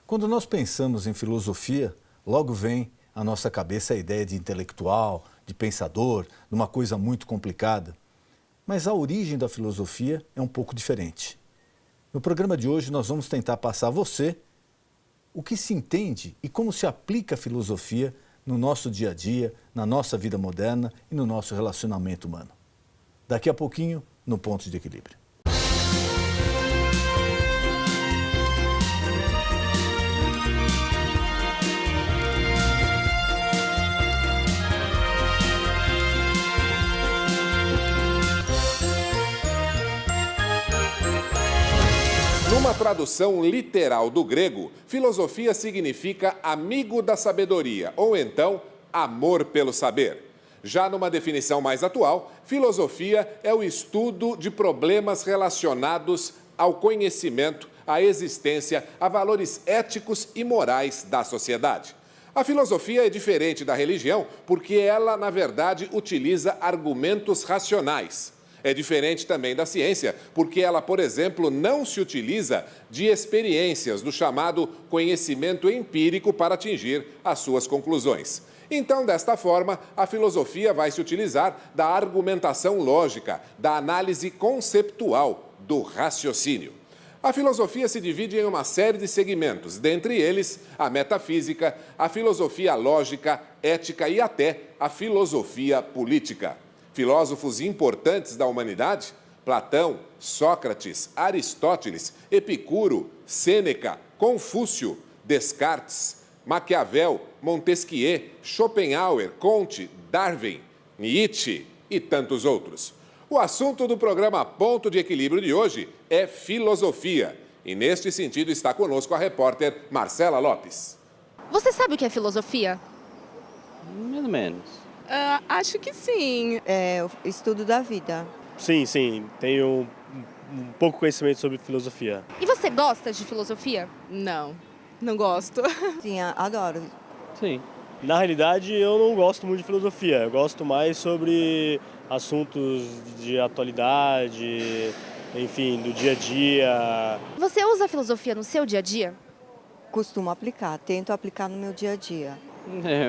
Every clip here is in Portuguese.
Quando nós pensamos em filosofia, logo vem à nossa cabeça a ideia de intelectual, de pensador, de uma coisa muito complicada. Mas a origem da filosofia é um pouco diferente. No programa de hoje nós vamos tentar passar a você o que se entende e como se aplica a filosofia no nosso dia a dia, na nossa vida moderna e no nosso relacionamento humano. Daqui a pouquinho, no Ponto de Equilíbrio. Numa tradução literal do grego, filosofia significa amigo da sabedoria, ou então amor pelo saber. Já numa definição mais atual, filosofia é o estudo de problemas relacionados ao conhecimento, à existência, a valores éticos e morais da sociedade. A filosofia é diferente da religião porque ela, na verdade, utiliza argumentos racionais. É diferente também da ciência, porque ela, por exemplo, não se utiliza de experiências, do chamado conhecimento empírico para atingir as suas conclusões. Então, desta forma, a filosofia vai se utilizar da argumentação lógica, da análise conceptual, do raciocínio. A filosofia se divide em uma série de segmentos, dentre eles a metafísica, a filosofia lógica, ética e até a filosofia política. Filósofos importantes da humanidade, Platão, Sócrates, Aristóteles, Epicuro, Sêneca, Confúcio, Descartes, Maquiavel, Montesquieu, Schopenhauer, Comte, Darwin, Nietzsche e tantos outros. O assunto do programa Ponto de Equilíbrio de hoje é filosofia. E neste sentido está conosco a repórter Marcela Lopes. Você sabe o que é filosofia? Mais ou menos. Acho que sim. É o estudo da vida. Sim, tenho um pouco conhecimento sobre filosofia. E você gosta de filosofia? Não gosto. Sim, adoro. Sim. Na realidade, eu não gosto muito de filosofia. Eu gosto mais sobre assuntos de atualidade, enfim, do dia a dia. Você usa a filosofia no seu dia a dia? Costumo aplicar, tento aplicar no meu dia a dia.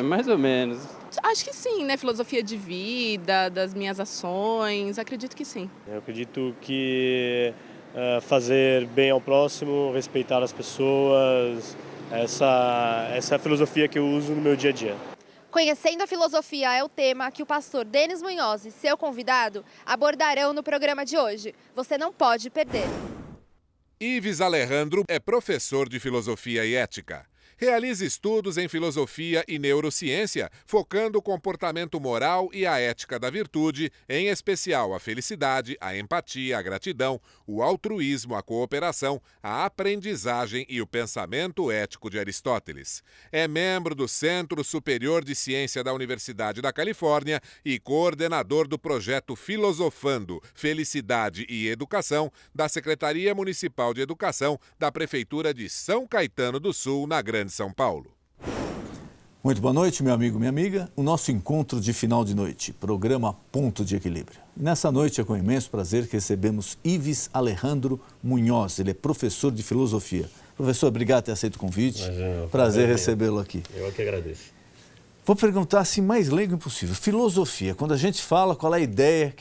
Mais ou menos. Acho que sim, né? Filosofia de vida, das minhas ações, acredito que sim. Eu acredito que fazer bem ao próximo, respeitar as pessoas, essa é a filosofia que eu uso no meu dia a dia. Conhecendo a filosofia é o tema que o pastor Denis Munhoz e seu convidado abordarão no programa de hoje. Você não pode perder. Ives Alejandro é professor de filosofia e ética. Realiza estudos em filosofia e neurociência, focando o comportamento moral e a ética da virtude, em especial a felicidade, a empatia, a gratidão, o altruísmo, a cooperação, a aprendizagem e o pensamento ético de Aristóteles. É membro do Centro Superior de Ciência da Universidade da Califórnia e coordenador do projeto Filosofando, Felicidade e Educação da Secretaria Municipal de Educação da Prefeitura de São Caetano do Sul, na Grande São Paulo. Muito boa noite, meu amigo, minha amiga. O nosso encontro de final de noite, programa Ponto de Equilíbrio. E nessa noite é com imenso prazer que recebemos Ives Alejandro Munhoz. Ele é professor de filosofia. Professor, obrigado por ter aceito o convite. Prazer recebê-lo aqui. Eu que agradeço. Vou perguntar assim, mais leigo impossível. Filosofia, quando a gente fala, qual é a ideia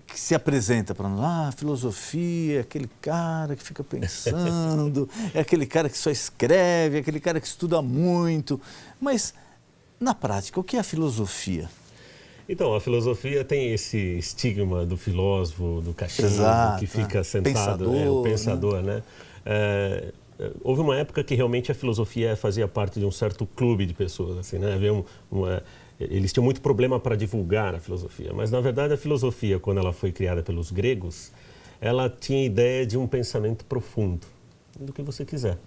que se apresenta para nós? Filosofia é aquele cara que fica pensando, é aquele cara que só escreve, é aquele cara que estuda muito. Mas, na prática, o que é a filosofia? Então, a filosofia tem esse estigma do filósofo, do cachimbo, que fica sentado, o pensador, né? Houve uma época que realmente a filosofia fazia parte de um certo clube de pessoas, assim, né? Eles tinham muito problema para divulgar a filosofia, mas na verdade a filosofia, quando ela foi criada pelos gregos, ela tinha ideia de um pensamento profundo, do que você quiser.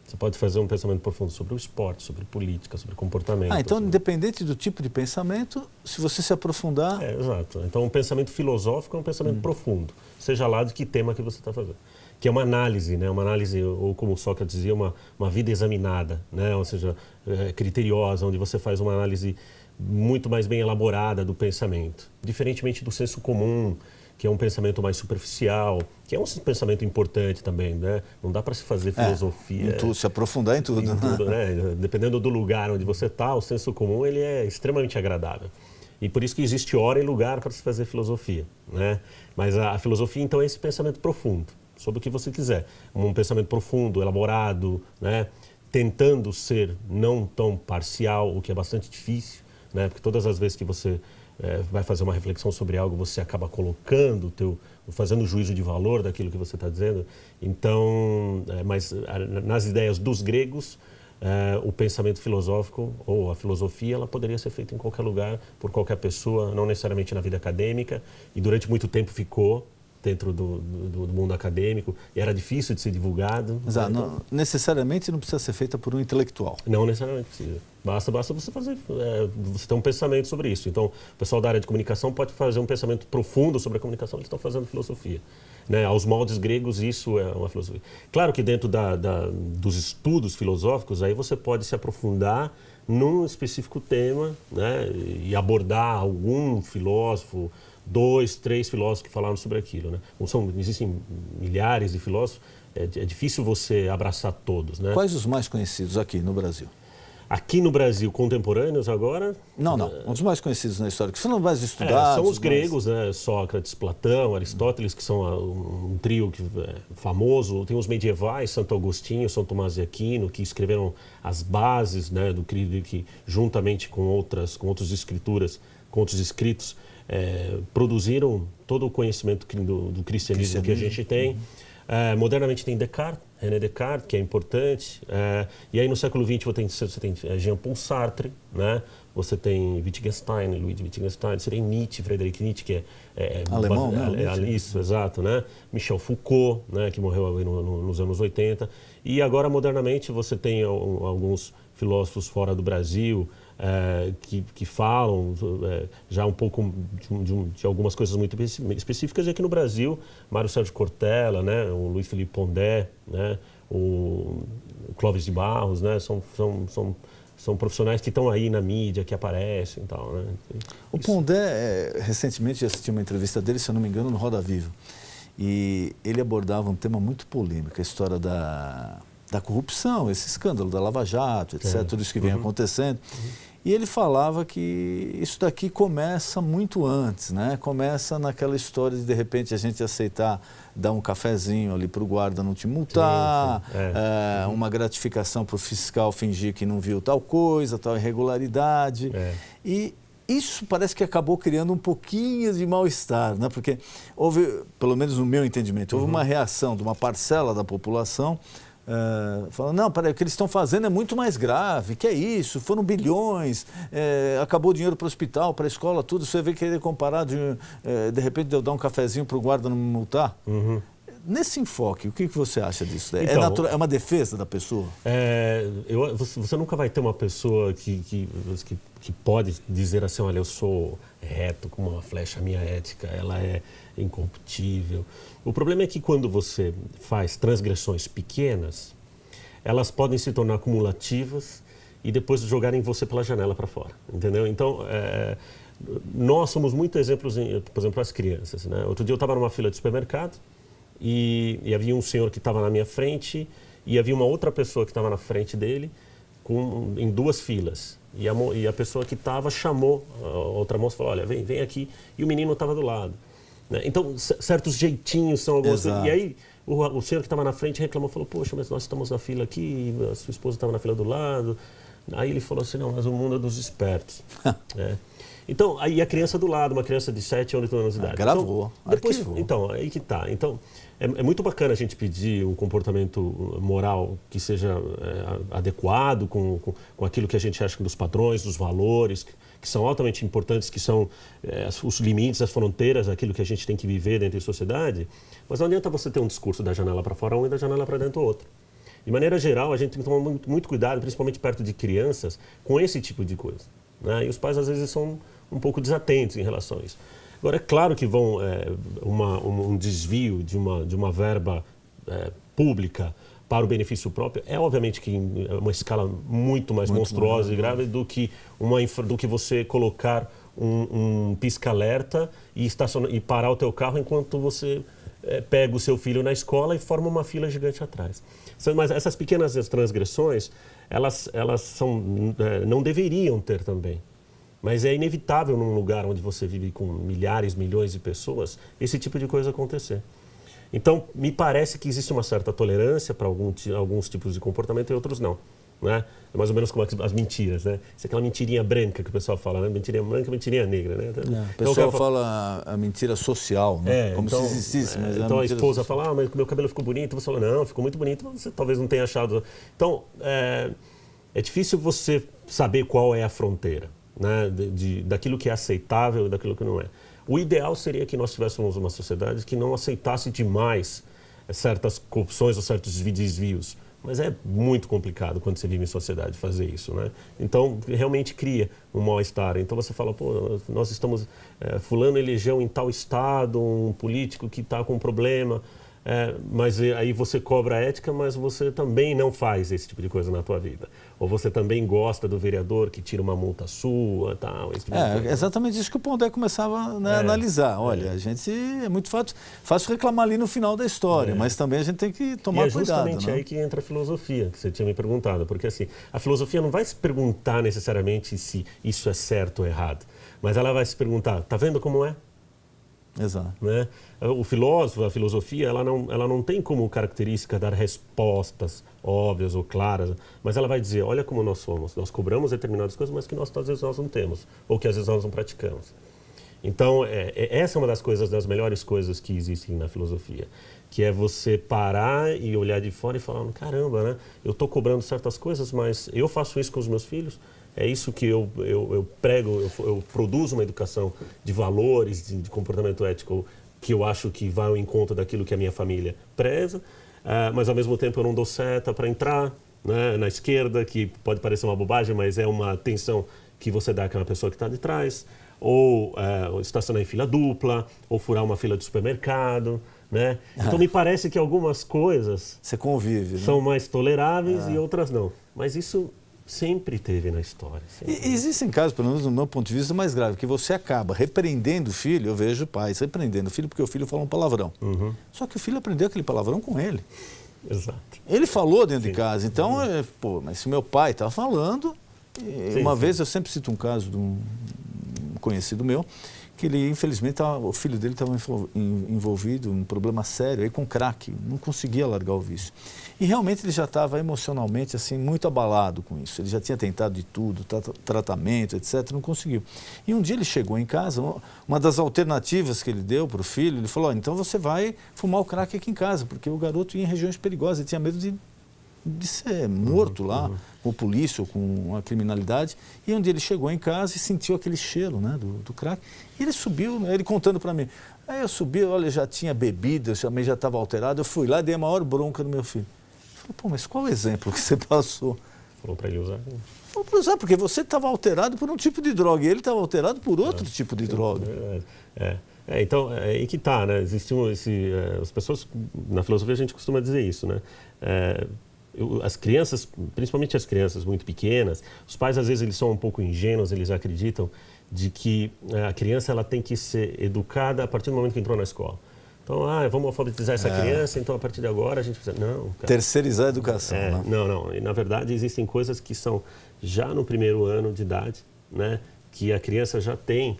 Você pode fazer um pensamento profundo sobre o esporte, sobre política, sobre comportamento. Então, independente do tipo de pensamento, se você se aprofundar... Exato. Então, um pensamento filosófico é um pensamento profundo, seja lá de que tema que você está fazendo. Que é uma análise, né? Uma análise, ou como Sócrates dizia, uma vida examinada, né? Ou seja, criteriosa, onde você faz uma análise muito mais bem elaborada do pensamento. Diferentemente do senso comum, que é um pensamento mais superficial, que é um pensamento importante também, né? Não dá para se fazer filosofia... se aprofundar em tudo. Né? Dependendo do lugar onde você está, o senso comum ele é extremamente agradável. E por isso que existe hora e lugar para se fazer filosofia, né? Mas a filosofia, então, é esse pensamento profundo, sobre o que você quiser. Um pensamento profundo, elaborado, né? Tentando ser não tão parcial, o que é bastante difícil, né? Porque todas as vezes que você vai fazer uma reflexão sobre algo, você acaba colocando fazendo juízo de valor daquilo que você está dizendo. Então, mas nas ideias dos gregos, o pensamento filosófico ou a filosofia, ela poderia ser feita em qualquer lugar, por qualquer pessoa, não necessariamente na vida acadêmica, e durante muito tempo ficou dentro do mundo acadêmico, e era difícil de ser divulgado. Exato, não, necessariamente não precisa ser feita por um intelectual. Não necessariamente precisa. Basta você fazer, você ter um pensamento sobre isso. Então, o pessoal da área de comunicação pode fazer um pensamento profundo sobre a comunicação, eles estão fazendo filosofia. Né? Aos moldes gregos, isso é uma filosofia. Claro que dentro dos estudos filosóficos, aí você pode se aprofundar num específico tema, né? E abordar algum filósofo, 2, 3 filósofos que falaram sobre aquilo, né? Existem milhares de filósofos, é difícil você abraçar todos, né? Quais os mais conhecidos aqui no Brasil? Aqui no Brasil, contemporâneos agora? Não, os mais conhecidos na história, que são mais estudados. São os gregos, né? Sócrates, Platão, Aristóteles, que são um trio famoso. Tem os medievais, Santo Agostinho, São Tomás de Aquino, que escreveram as bases, né, do que juntamente com outros escritos, produziram todo o conhecimento do cristianismo que a gente tem. Modernamente tem Descartes, René Descartes, que é importante. E aí no século XX você tem Jean-Paul Sartre, né? Você tem Wittgenstein, Ludwig Wittgenstein, você tem Nietzsche, Friedrich Nietzsche, que é alemão, né? Isso, exato, né? Michel Foucault, né? Que morreu nos anos 80. E agora, modernamente, você tem alguns filósofos fora do Brasil, que falam já um pouco de algumas coisas muito específicas. E aqui no Brasil, Mário Sérgio Cortella, né, o Luiz Felipe Pondé, né, o Clóvis de Barros, né, são profissionais que estão aí na mídia, que aparecem e tal, né? O Pondé, recentemente, eu assisti uma entrevista dele, se eu não me engano, no Roda Viva. E ele abordava um tema muito polêmico, a história da corrupção, esse escândalo da Lava Jato, etc., tudo isso que vem acontecendo. E ele falava que isso daqui começa muito antes, né? Começa naquela história de repente, a gente aceitar dar um cafezinho ali para o guarda não te multar, uma gratificação para o fiscal fingir que não viu tal coisa, tal irregularidade. E isso parece que acabou criando um pouquinho de mal-estar, né? Porque houve, pelo menos no meu entendimento, houve uma reação de uma parcela da população falando, não, peraí, o que eles estão fazendo é muito mais grave, que é isso, foram bilhões, acabou o dinheiro para o hospital, para a escola, tudo, você vê querer comparar de repente eu dar um cafezinho para o guarda não me multar. Nesse enfoque, o que você acha disso? Então, é uma defesa da pessoa? Você nunca vai ter uma pessoa que pode dizer assim, olha, eu sou reto como uma flecha, a minha ética, ela é incorruptível. O problema é que quando você faz transgressões pequenas, elas podem se tornar acumulativas e depois jogarem você pela janela para fora, entendeu? Então, nós somos muito exemplos, por exemplo, as crianças, né? Outro dia eu estava numa fila de supermercado e havia um senhor que estava na minha frente e havia uma outra pessoa que estava na frente dele em 2 filas. E a pessoa que estava chamou a outra moça e falou, olha, vem aqui. E o menino estava do lado. Né? Então, certos jeitinhos são algumas coisas. E aí, o senhor que estava na frente reclamou, falou, poxa, mas nós estamos na fila aqui, a sua esposa estava na fila do lado. Aí ele falou assim, não, mas o mundo é dos espertos. Então, aí a criança do lado, uma criança de 7 ou 8 anos de idade. Gravou, então, aí que tá. Então, é muito bacana a gente pedir um comportamento moral que seja adequado com aquilo que a gente acha dos padrões, dos valores, que são altamente importantes, que são os limites, as fronteiras, aquilo que a gente tem que viver dentro da sociedade. Mas não adianta você ter um discurso da janela para fora um e da janela para dentro outro. De maneira geral, a gente tem que tomar muito cuidado, principalmente perto de crianças, com esse tipo de coisa. Né? E os pais, às vezes, são um pouco desatentos em relação a isso. Agora, é claro que um desvio de uma verba pública para o benefício próprio é, obviamente, que uma escala muito mais monstruosa e grave do que você colocar um pisca-alerta e parar o teu carro enquanto você pega o seu filho na escola e forma uma fila gigante atrás. Mas essas pequenas transgressões, elas não deveriam ter também. Mas é inevitável num lugar onde você vive com milhares, milhões de pessoas, esse tipo de coisa acontecer. Então, me parece que existe uma certa tolerância para alguns tipos de comportamento e outros não. Né? É mais ou menos como as mentiras, né? Isso é aquela mentirinha branca que o pessoal fala, né? Mentirinha branca, mentirinha negra, né? O pessoal fala a mentira social, né? Como então, se existisse. Mas então a esposa fala, mas meu cabelo ficou bonito. Você fala, não, ficou muito bonito, mas você talvez não tenha achado. Então, é difícil você saber qual é a fronteira, né? Daquilo que é aceitável e daquilo que não é. O ideal seria que nós tivéssemos uma sociedade que não aceitasse demais certas corrupções ou certos desvios. Mas é muito complicado quando você vive em sociedade fazer isso, né? Então, realmente cria um mal-estar. Então, você fala, pô, nós estamos... fulano elegeu em tal estado um político que está com um problema, mas aí você cobra a ética, mas você também não faz esse tipo de coisa na tua vida. Ou você também gosta do vereador que tira uma multa sua, tal, esse tipo de coisa. Exatamente isso que o Pondé começava a analisar. Olha, a gente é muito fácil reclamar ali no final da história, mas também a gente tem que tomar cuidado. É justamente aí que entra a filosofia, que você tinha me perguntado, porque assim, a filosofia não vai se perguntar necessariamente se isso é certo ou errado, mas ela vai se perguntar, tá vendo como é? Exato. Né? O filósofo, a filosofia, ela não tem como característica dar respostas óbvias ou claras, mas ela vai dizer, olha como nós somos, nós cobramos determinadas coisas, mas que às vezes nós não temos, ou que às vezes nós não praticamos. Então, essa é uma das melhores coisas que existem na filosofia, que é você parar e olhar de fora e falar, caramba, né? Eu estou cobrando certas coisas, mas eu faço isso com os meus filhos, é isso que eu prego, eu produzo uma educação de valores, de comportamento ético, que eu acho que vai ao encontro daquilo que a minha família preza, mas ao mesmo tempo eu não dou seta para entrar, né, na esquerda, que pode parecer uma bobagem, mas é uma atenção que você dá àquela pessoa que está de trás, ou estacionar em fila dupla, ou furar uma fila de supermercado, né? Então me parece que algumas coisas você convive, né? São mais toleráveis e outras não. Mas isso sempre teve na história. Existem casos, pelo menos do meu ponto de vista, mais grave, que você acaba repreendendo o filho, eu vejo pais repreendendo o filho porque o filho fala um palavrão. Só que o filho aprendeu aquele palavrão com ele. Exato. Ele falou dentro de casa, então, mas se meu pai está falando... Uma vez, eu sempre cito um caso de um conhecido meu, que ele, infelizmente, o filho dele estava envolvido em um problema sério aí com crack, não conseguia largar o vício. E realmente ele já estava emocionalmente assim, muito abalado com isso. Ele já tinha tentado de tudo, tratamento, etc., não conseguiu. E um dia ele chegou em casa, uma das alternativas que ele deu para o filho, ele falou, então você vai fumar o crack aqui em casa, porque o garoto ia em regiões perigosas, ele tinha medo de ser morto lá, com polícia ou com a criminalidade. E um dia ele chegou em casa e sentiu aquele cheiro, né, do crack. E ele subiu, ele contando para mim. Aí eu subi, olha, já tinha bebido, eu já estava alterado. Eu fui lá e dei a maior bronca no meu filho. Eu falei, pô, mas qual o exemplo que você passou? Falou para ele usar? Falou para usar, porque você estava alterado por um tipo de droga e ele estava alterado por outro tipo de droga. Então, é aí que está, né? Existiam as pessoas, na filosofia a gente costuma dizer isso, né? As crianças, principalmente as crianças muito pequenas, os pais às vezes eles são um pouco ingênuos, eles acreditam de que a criança ela tem que ser educada a partir do momento que entrou na escola. Então, vamos alfabetizar essa criança, então a partir de agora a gente precisa... Não, cara. Terceirizar a educação. Né? Não. E, na verdade, existem coisas que são já no primeiro ano de idade, né? Que a criança já tem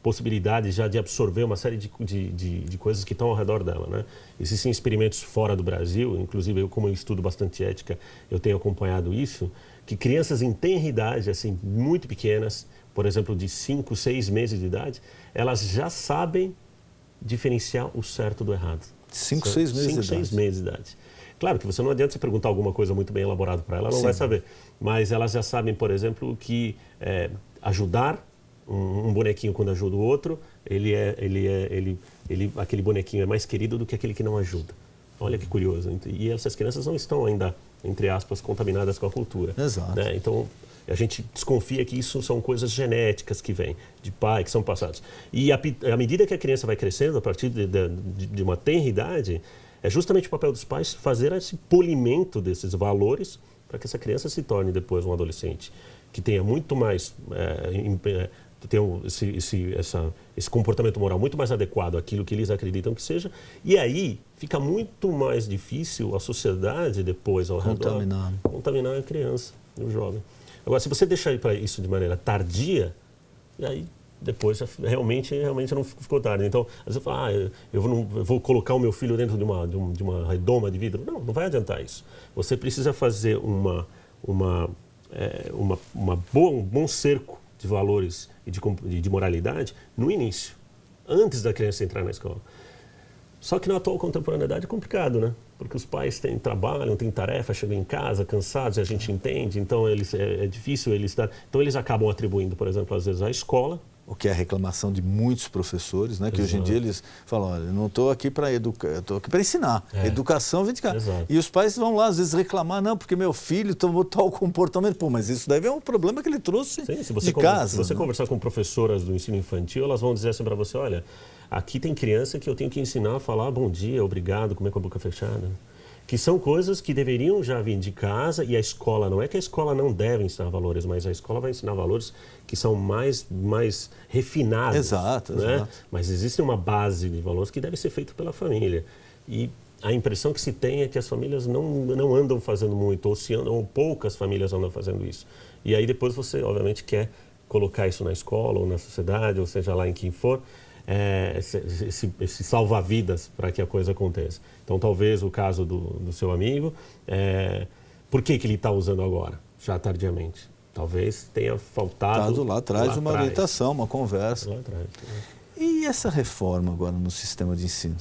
possibilidade já de absorver uma série de coisas que estão ao redor dela, né? Existem experimentos fora do Brasil, inclusive eu, como eu estudo bastante ética, eu tenho acompanhado isso, que crianças em tenra idade, assim, muito pequenas, por exemplo, de 5, 6 meses de idade, elas já sabem diferenciar o certo do errado. 5, 6 meses de idade. 5, 6 meses de idade. Claro que você não adianta você perguntar alguma coisa muito bem elaborada para ela, ela não vai saber. Mas elas já sabem, por exemplo, que ajudar um bonequinho quando ajuda o outro, aquele bonequinho é mais querido do que aquele que não ajuda. Olha que curioso. E essas crianças não estão ainda, entre aspas, contaminadas com a cultura. Exato. Né? Então, a gente desconfia que isso são coisas genéticas que vêm de pai, que são passados. E à medida que a criança vai crescendo, a partir de uma tenra idade, é justamente o papel dos pais fazer esse polimento desses valores para que essa criança se torne depois um adolescente que tenha muito mais ter esse comportamento moral muito mais adequado àquilo que eles acreditam que seja, e aí fica muito mais difícil a sociedade depois ao redor contaminar a criança, o jovem. Agora, se você deixar isso de maneira tardia, e aí depois realmente não ficou tarde. Então, às vezes fala, eu vou colocar o meu filho dentro de uma redoma de vidro. Não vai adiantar isso. Você precisa fazer um bom cerco de valores e de moralidade no início, antes da criança entrar na escola. Só que na atual contemporaneidade é complicado, né? Porque os pais trabalham, têm tarefa, chegam em casa cansados, e a gente entende, então é difícil eles dar. Então eles acabam atribuindo, por exemplo, às vezes à escola. O que é a reclamação de muitos professores, né? Que hoje em dia eles falam, olha, eu não estou aqui para educar, eu estou aqui para ensinar. Educação vem de cá. E os pais vão lá, às vezes, reclamar, não, porque meu filho tomou tal comportamento. Pô, mas isso daí é um problema que ele trouxe de casa. Se você conversar com professoras do ensino infantil, elas vão dizer assim para você, olha, aqui tem criança que eu tenho que ensinar a falar bom dia, obrigado, comer com a boca fechada. Que são coisas que deveriam já vir de casa, e a escola, não é que a escola não deve ensinar valores, mas a escola vai ensinar valores que são mais refinados. Exato. Mas existe uma base de valores que deve ser feita pela família. E a impressão que se tem é que as famílias não andam fazendo muito, ou poucas famílias andam fazendo isso. E aí depois você, obviamente, quer colocar isso na escola, ou na sociedade, ou seja lá em quem for, esse salva-vidas para que a coisa aconteça. Então, talvez o caso do seu amigo, por que ele está usando agora, já tardiamente? Talvez tenha faltado lá atrás uma orientação, uma conversa. Lá atrás. E essa reforma agora no sistema de ensino?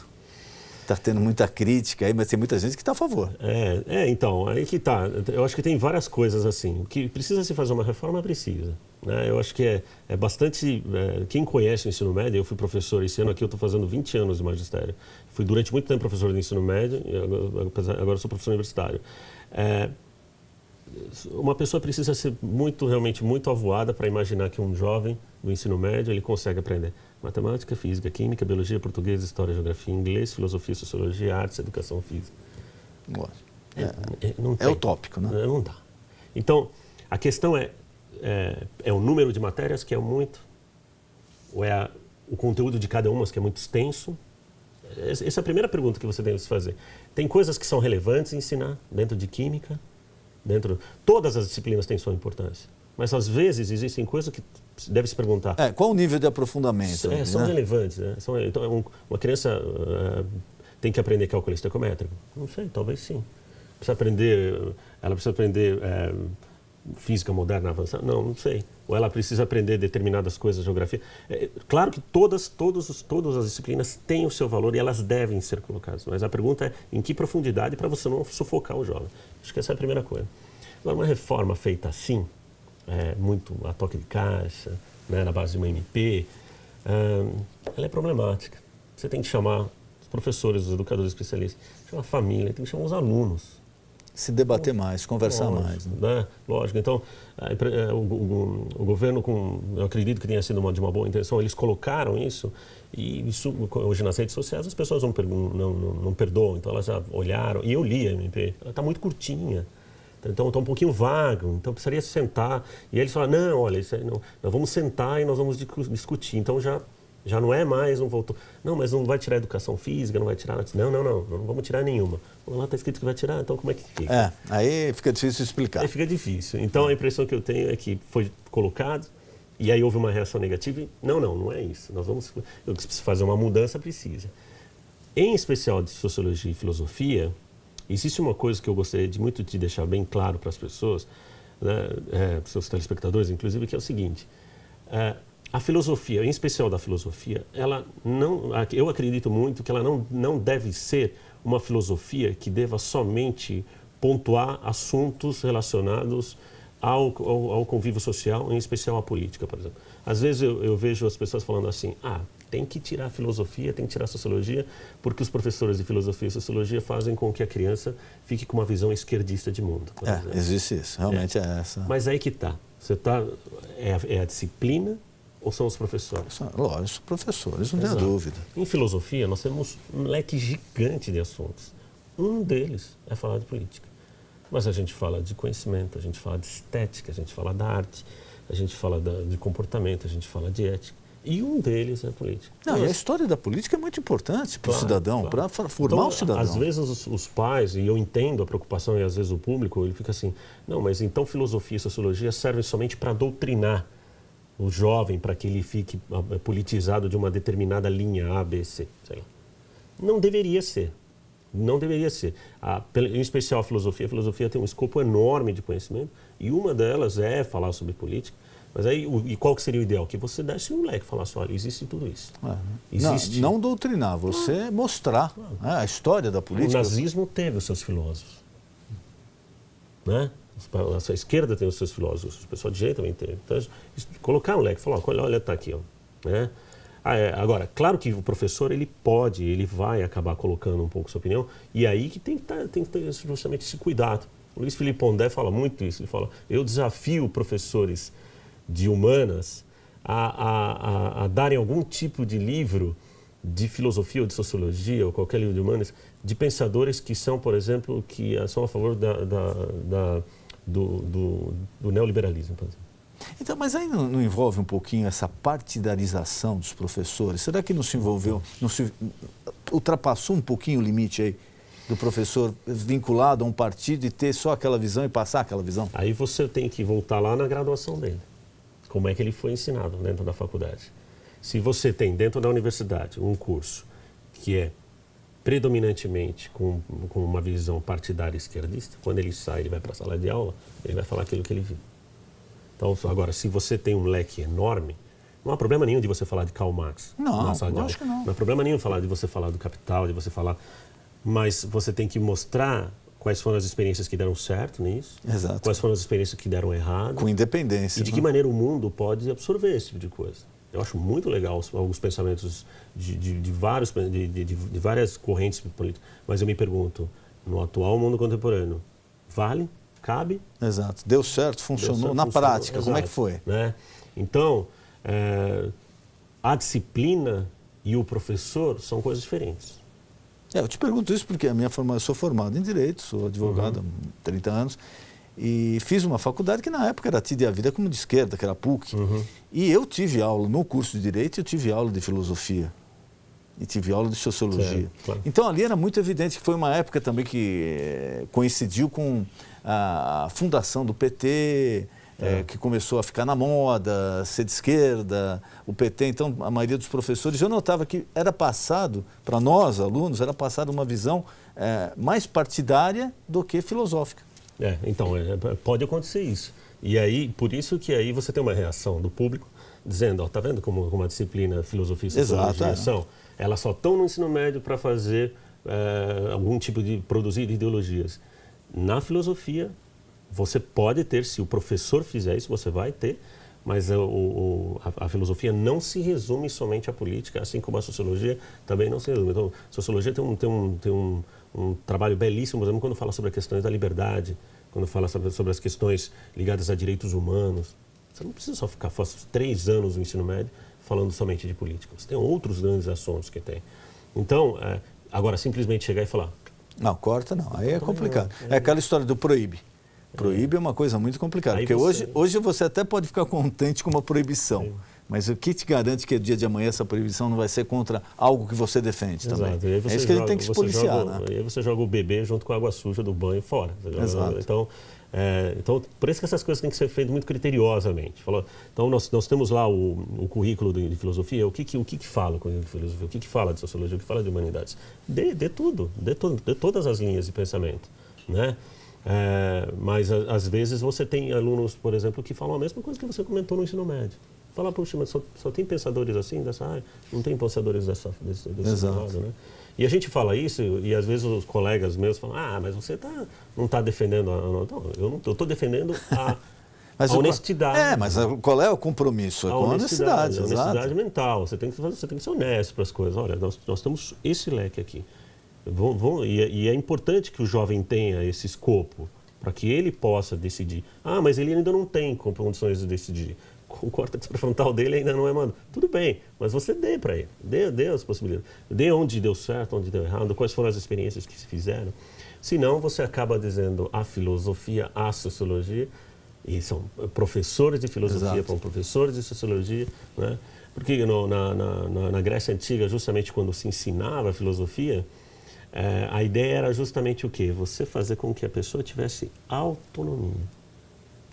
Está tendo muita crítica aí, mas tem muita gente que está a favor. Então, aí que está. Eu acho que tem várias coisas assim. O que precisa se fazer uma reforma, precisa. Né? Eu acho que é bastante... quem conhece o ensino médio, eu fui professor esse ano aqui, eu estou fazendo 20 anos de magistério. Fui durante muito tempo professor de ensino médio, e agora sou professor universitário. Uma pessoa precisa ser realmente muito avoada para imaginar que um jovem do ensino médio ele consegue aprender matemática, física, química, biologia, português, história, geografia, inglês, filosofia, sociologia, artes, educação física. É utópico, né? Não dá. Então, a questão é o número de matérias, que é muito, ou é o conteúdo de cada uma, que é muito extenso? Essa é a primeira pergunta que você deve se fazer. Tem coisas que são relevantes ensinar dentro de química, todas as disciplinas têm sua importância, mas às vezes existem coisas que deve se perguntar. Qual o nível de aprofundamento? São relevantes, né? Então, uma criança tem que aprender cálculo estequiométrico? Não sei, talvez sim. Ela precisa aprender física moderna avançada? Não sei. Ou ela precisa aprender determinadas coisas, geografia? Claro que todas as disciplinas têm o seu valor e elas devem ser colocadas, mas a pergunta é em que profundidade para você não sufocar o jovem. Acho que essa é a primeira coisa. Agora, uma reforma feita assim, muito a toque de caixa, né, na base de uma MP, ela é problemática. Você tem que chamar os professores, os educadores especialistas, chamar a família, tem que chamar os alunos. Se debater mais, conversar mais. Né? Lógico. Então, o governo, eu acredito que tenha sido de uma boa intenção, eles colocaram isso, e isso, hoje nas redes sociais as pessoas não perdoam, então elas já olharam, e eu li a MP, ela está muito curtinha. Então está um pouquinho vago, então precisaria sentar. E aí eles falaram, não, olha, isso aí não, nós vamos sentar e nós vamos discutir. Então já não é mais, não voltou. Não, mas não vai tirar a educação física, não vai tirar... Não vamos tirar nenhuma. Lá está escrito que vai tirar, então como é que fica? Aí fica difícil explicar. Aí fica difícil. Então a impressão que eu tenho é que foi colocado e aí houve uma reação negativa e não é isso. Eu preciso fazer uma mudança, precisa. Em especial de sociologia e filosofia, existe uma coisa que eu gostaria muito de deixar bem claro para as pessoas, né, para os seus telespectadores, inclusive, que é o seguinte. A filosofia, em especial da filosofia, eu acredito muito que ela não deve ser uma filosofia que deva somente pontuar assuntos relacionados ao convívio social, em especial à política, por exemplo. Às vezes eu vejo as pessoas falando assim, tem que tirar a filosofia, tem que tirar a sociologia, porque os professores de filosofia e sociologia fazem com que a criança fique com uma visão esquerdista de mundo. Existe isso, realmente é essa. Mas aí que está. É a disciplina ou são os professores? Lógico, professores, não tenha dúvida. Em filosofia, nós temos um leque gigante de assuntos. Um deles é falar de política. Mas a gente fala de conhecimento, a gente fala de estética, a gente fala da arte. a gente fala de comportamento, a gente fala de ética. E um deles é a política. Não, e a história da política é muito importante para o cidadão, para formar então, o cidadão. Às vezes os pais, e eu entendo a preocupação, e às vezes o público, ele fica assim, não, mas então filosofia e sociologia servem somente para doutrinar o jovem, para que ele fique politizado de uma determinada linha A, B, C, sei lá. Não deveria ser. Não deveria ser. Em especial a filosofia tem um escopo enorme de conhecimento, e uma delas é falar sobre política. Mas aí, e qual que seria o ideal? Que você desse um leque, falasse, olha, existe tudo isso. Existe. Não doutrinar, você mostrar a história da política. O nazismo teve os seus filósofos. Né? A esquerda tem os seus filósofos, o pessoal de direita também teve. Então, colocar um leque, falar, olha, está aqui. Ó, né? Agora, claro que o professor, ele vai acabar colocando um pouco sua opinião, e aí que tem que ter justamente esse cuidado. O Luiz Felipe Pondé fala muito isso, ele fala, eu desafio professores de humanas a darem algum tipo de livro de filosofia ou de sociologia ou qualquer livro de humanas de pensadores que são, por exemplo, que são a favor do neoliberalismo, por exemplo. Então, mas aí não envolve um pouquinho essa partidarização dos professores? Será que não se envolveu, ultrapassou um pouquinho o limite aí do professor vinculado a um partido e ter só aquela visão e passar aquela visão? Aí você tem que voltar lá na graduação dele. Como é que ele foi ensinado dentro da faculdade. Se você tem dentro da universidade um curso que é predominantemente com uma visão partidária esquerdista, quando ele sai, ele vai para a sala de aula, ele vai falar aquilo que ele viu. Então, agora, se você tem um leque enorme, não há problema nenhum de você falar de Karl Marx na sala de aula. Acho que não. Não há problema nenhum de você falar do Capital, de você falar... Mas você tem que mostrar quais foram as experiências que deram certo nisso, Exato. Quais foram as experiências que deram errado. Com independência. E de que maneira o mundo pode absorver esse tipo de coisa. Eu acho muito legal alguns pensamentos de várias correntes políticas. Mas eu me pergunto, no atual mundo contemporâneo, vale? Cabe? Exato. Deu certo, funcionou na prática. Exato. Como é que foi? Né? Então, a disciplina e o professor são coisas diferentes. Eu te pergunto isso porque eu sou formado em Direito, sou advogado há 30 anos, e fiz uma faculdade que na época era tida a vida como de esquerda, que era a PUC. E eu tive aula, no curso de Direito, eu tive aula de Filosofia. E tive aula de Sociologia. Claro. Então ali era muito evidente que foi uma época também que coincidiu com a fundação do PT, que começou a ficar na moda, ser de esquerda, o PT. Então a maioria dos professores, eu notava que era passado, para nós alunos, era passado uma visão mais partidária do que filosófica. Então, pode acontecer isso. E aí, por isso que aí você tem uma reação do público, dizendo, ó, tá vendo como a disciplina filosofia e sociologia são? Elas só estão no ensino médio para fazer algum tipo de produzir ideologias. Na filosofia, você pode ter, se o professor fizer isso, você vai ter, mas a filosofia não se resume somente à política, assim como a sociologia também não se resume. Então, a sociologia tem um trabalho belíssimo, por exemplo, quando fala sobre as questões da liberdade, quando fala sobre as questões ligadas a direitos humanos. Você não precisa só ficar 3 anos no ensino médio falando somente de política. Você tem outros grandes assuntos que tem. Então, agora, simplesmente chegar e falar... Não, corta não. Aí é complicado. É aquela história do proíbe. Proíbe é uma coisa muito complicada. Porque hoje você até pode ficar contente com uma proibição. Mas o que te garante que no dia de amanhã essa proibição não vai ser contra algo que você defende também? É isso que a gente tem que se policiar. Aí você joga o bebê junto com a água suja do banho fora. Exato. Então, por isso que essas coisas têm que ser feitas muito criteriosamente. Então, nós temos lá o currículo de filosofia, o que fala com filosofia, o que fala de sociologia, o que fala de humanidades. Dê tudo, dê todas as linhas de pensamento, né? Mas, às vezes, você tem alunos, por exemplo, que falam a mesma coisa que você comentou no ensino médio. Falar, puxa, mas só tem pensadores assim dessa área? Não tem pensadores desse lado, né? E a gente fala isso e às vezes os colegas meus falam, mas você não está defendendo eu estou defendendo a honestidade. Mas qual é o compromisso? É com a honestidade. A honestidade mental. Você tem que ser honesto para as coisas. Olha, nós temos esse leque aqui. E é importante que o jovem tenha esse escopo para que ele possa decidir. Mas ele ainda não tem condições de decidir. O córtex pré-frontal dele ainda não é maduro. Tudo bem, mas você dê para ele. Dê as possibilidades. Dê onde deu certo, onde deu errado, quais foram as experiências que se fizeram. Senão, você acaba dizendo a filosofia, a sociologia, E são professores de filosofia, Exato. professores de sociologia, né? Porque na Grécia Antiga, justamente quando se ensinava a filosofia, a ideia era justamente o quê? Você fazer com que a pessoa tivesse autonomia.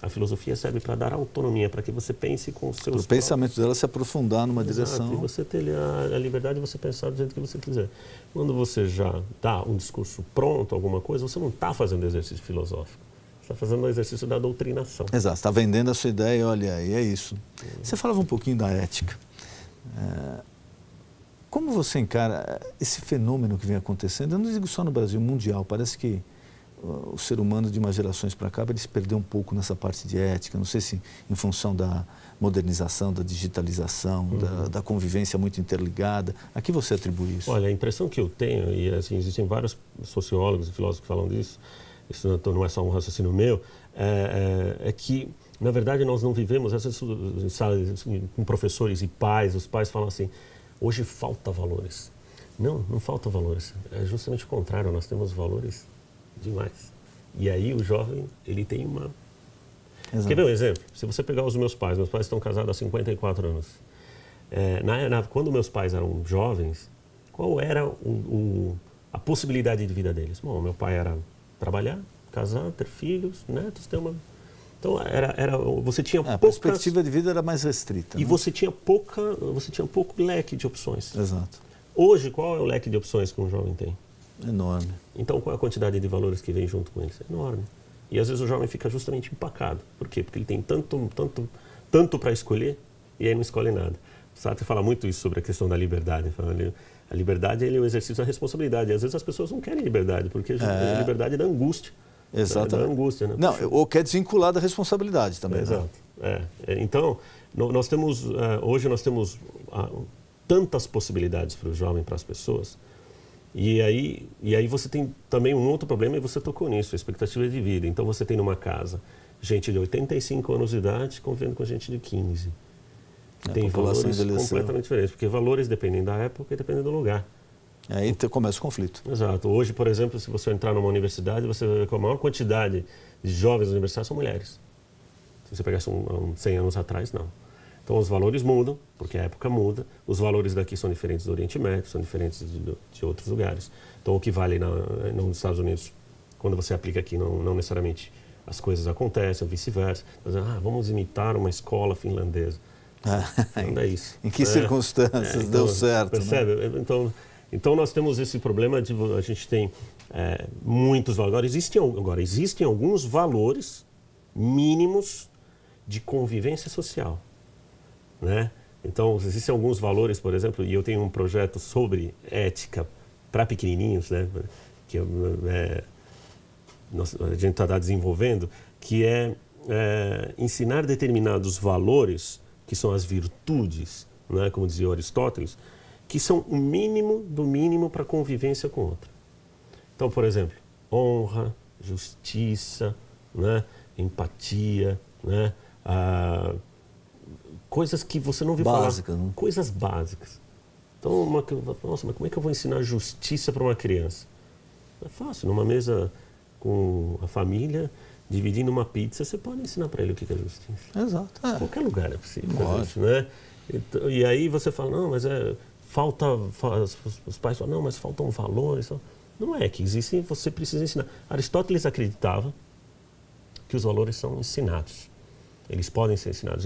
A filosofia serve para dar autonomia, para que você pense com os seus Para o pensamento dela se aprofundar numa Exato, direção. e você ter a liberdade de você pensar do jeito que você quiser. Quando você já dá um discurso pronto, alguma coisa, você não está fazendo exercício filosófico. Você está fazendo o exercício da doutrinação. Exato, está vendendo a sua ideia, olha, e é isso. Você falava um pouquinho da ética. Como você encara esse fenômeno que vem acontecendo? Eu não digo só no Brasil, mundial. Parece que o ser humano de umas gerações para cá, ele se perdeu um pouco nessa parte de ética. Não sei se em função da modernização, da digitalização, da convivência muito interligada. A que você atribui isso? Olha, a impressão que eu tenho, e assim, existem vários sociólogos e filósofos que falam disso, isso não é só um raciocínio meu, é que, na verdade, nós não vivemos essas salas com professores e pais. Os pais falam assim, hoje falta valores. Não falta valores. É justamente o contrário, nós temos valores demais. E aí o jovem, ele tem uma... Exato. Quer ver um exemplo? Se você pegar os meus pais estão casados há 54 anos. Quando meus pais eram jovens, qual era a possibilidade de vida deles? Bom, meu pai era trabalhar, casar, ter filhos, netos, ter uma... Então, você tinha poucas... A perspectiva de vida era mais restrita. E né? você tinha pouco leque de opções. Exato. Hoje, qual é o leque de opções que um jovem tem? Enorme. Então, qual é a quantidade de valores que vem junto com eles? É enorme. E às vezes o jovem fica justamente empacado. Por quê? Porque ele tem tanto para escolher e aí não escolhe nada. O Sartre fala muito isso sobre a questão da liberdade. A liberdade é o exercício da responsabilidade. E às vezes as pessoas não querem liberdade, porque a liberdade é da angústia. Exatamente. Da angústia, né? Não, ou quer desvincular da responsabilidade também. Exato. Né? Então, nós temos, hoje nós temos tantas possibilidades para o jovem, para as pessoas. E aí você tem também um outro problema, e você tocou nisso, a expectativa de vida. Então você tem numa casa gente de 85 anos de idade convivendo com gente de 15. Tem valores completamente diferentes, porque valores dependem da época e dependem do lugar. Aí começa o conflito. Exato. Hoje, por exemplo, se você entrar numa universidade, você vai ver que a maior quantidade de jovens universitários são mulheres. Se você pegasse 100 anos atrás, não. Então, os valores mudam, porque a época muda. Os valores daqui são diferentes do Oriente Médio, são diferentes de outros lugares. Então, o que vale nos Estados Unidos, quando você aplica aqui, não necessariamente as coisas acontecem, vice-versa. Mas, vamos imitar uma escola finlandesa. Não é isso. Em que circunstâncias deu certo? Percebe? Né? Então, nós temos esse problema de a gente tem muitos valores. Existem alguns valores mínimos de convivência social. Né? Então, existem alguns valores, por exemplo, e eu tenho um projeto sobre ética para pequenininhos, né? Que a gente está desenvolvendo, que é ensinar determinados valores, que são as virtudes, né? Como dizia Aristóteles, que são o mínimo do mínimo para convivência com outra. Então, por exemplo, honra, justiça, né? Empatia, né? Coisas que você não ouviu falar. Né? Coisas básicas. Então, nossa, mas como é que eu vou ensinar justiça para uma criança? É fácil, numa mesa com a família, dividindo uma pizza, você pode ensinar para ele o que é justiça. Exato. Em qualquer lugar é possível. Isso, né? E aí você fala, não, mas falta... Os pais falam, não, mas faltam valores. Não é que existem, você precisa ensinar. Aristóteles acreditava que os valores são ensinados. Eles podem ser ensinados,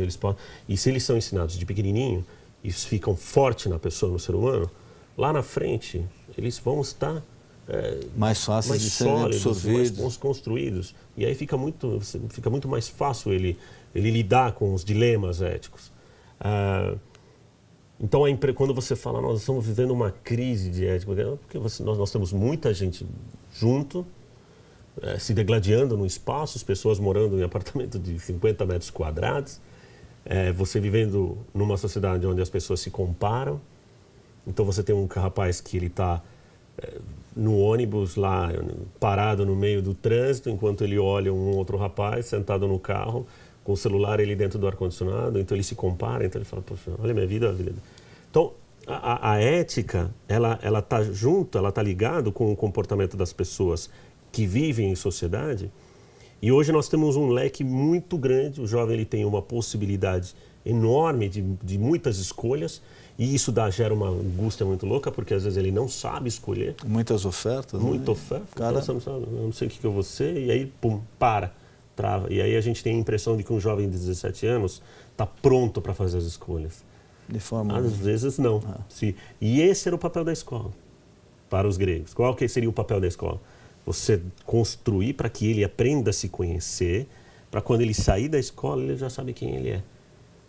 e se eles são ensinados de pequenininho, e ficam forte na pessoa, no ser humano, lá na frente, eles vão estar mais fáceis de serem absorvidos, mais construídos. E aí fica muito mais fácil ele lidar com os dilemas éticos. Então, quando você fala, nós estamos vivendo uma crise de ética, porque nós temos muita gente junto, se degladiando no espaço, as pessoas morando em apartamento de 50 metros quadrados, você vivendo numa sociedade onde as pessoas se comparam. Então você tem um rapaz que ele está no ônibus lá, parado no meio do trânsito, enquanto ele olha um outro rapaz sentado no carro, com o celular ele dentro do ar-condicionado, então ele se compara, então ele fala, poxa, olha a minha vida, a vida. Então, a ética, ela está junto, ela está ligada com o comportamento das pessoas que vivem em sociedade, E hoje nós temos um leque muito grande, o jovem ele tem uma possibilidade enorme de muitas escolhas, e isso gera uma angústia muito louca, porque às vezes ele não sabe escolher. Muitas ofertas. Muita né? oferta, Cara... então, eu não sei o que eu vou ser, e aí, pum, trava. E aí a gente tem a impressão de que um jovem de 17 anos está pronto para fazer as escolhas. De forma... Às vezes não. E esse era o papel da escola, para os gregos. Qual que seria o papel da escola? Você construir para que ele aprenda a se conhecer, para quando ele sair da escola, ele já sabe quem ele é.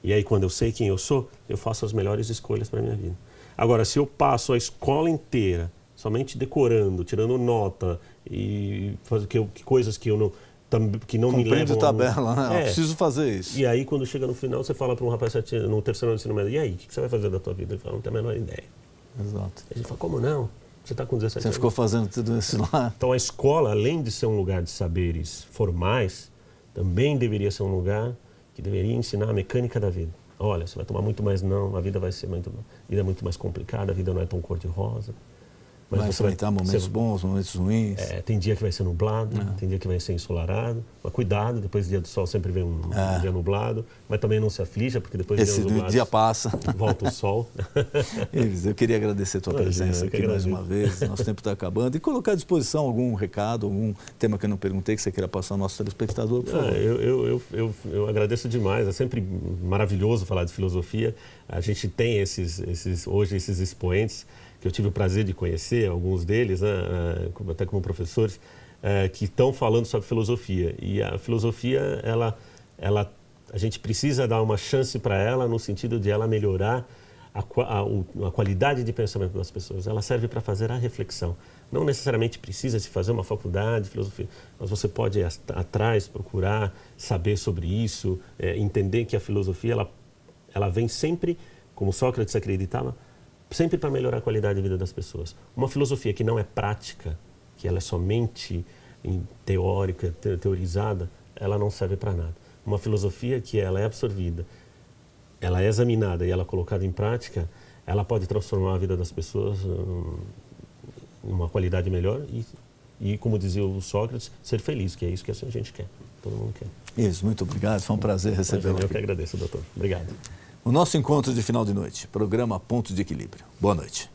E aí, quando eu sei quem eu sou, eu faço as melhores escolhas para a minha vida. Agora, se eu passo a escola inteira somente decorando, tirando nota e fazendo coisas que eu não... que não me levam tabela, né? Preciso fazer isso. E aí, quando chega no final, você fala para um rapaz no terceiro ano de ensino médio, e aí, o que você vai fazer da tua vida? Ele fala, não tem a menor ideia. Exato. A gente fala, como não? Você está com 17 anos. Você ficou fazendo tudo isso lá. Então, a escola, além de ser um lugar de saberes formais, também deveria ser um lugar que deveria ensinar a mecânica da vida. Olha, você vai tomar muito mais não, a vida vai ser vida é muito mais complicada, a vida não é tão cor-de-rosa. Mas vai enfrentar momentos bons, momentos ruins. Tem dia que vai ser nublado, tem dia que vai ser ensolarado. Mas cuidado, depois do dia do sol sempre vem um dia nublado. Mas também não se aflija, porque depois esse dia passa. Volta o sol. Ives, eu queria agradecer a tua presença aqui mais uma vez. Nosso tempo está acabando. E colocar à disposição algum recado, algum tema que eu não perguntei, que você queira passar ao nosso telespectador, por favor. Eu agradeço demais. É sempre maravilhoso falar de filosofia. A gente tem hoje esses expoentes que eu tive o prazer de conhecer, alguns deles, né, até como professores, que estão falando sobre filosofia. E a filosofia, a gente precisa dar uma chance para ela no sentido de ela melhorar a qualidade de pensamento das pessoas. Ela serve para fazer a reflexão. Não necessariamente precisa se fazer uma faculdade de filosofia, mas você pode ir atrás, procurar saber sobre isso, entender que a filosofia ela vem sempre, como Sócrates acreditava, sempre para melhorar a qualidade de vida das pessoas. Uma filosofia que não é prática, que ela é somente teórica, teorizada, ela não serve para nada. Uma filosofia que ela é absorvida, ela é examinada e ela é colocada em prática, ela pode transformar a vida das pessoas em uma qualidade melhor e, como dizia o Sócrates, ser feliz, que é isso que a gente quer, todo mundo quer. Isso, muito obrigado, foi um prazer recebê-lo. Eu que agradeço, doutor. Obrigado. O nosso encontro de final de noite, programa Ponto de Equilíbrio. Boa noite.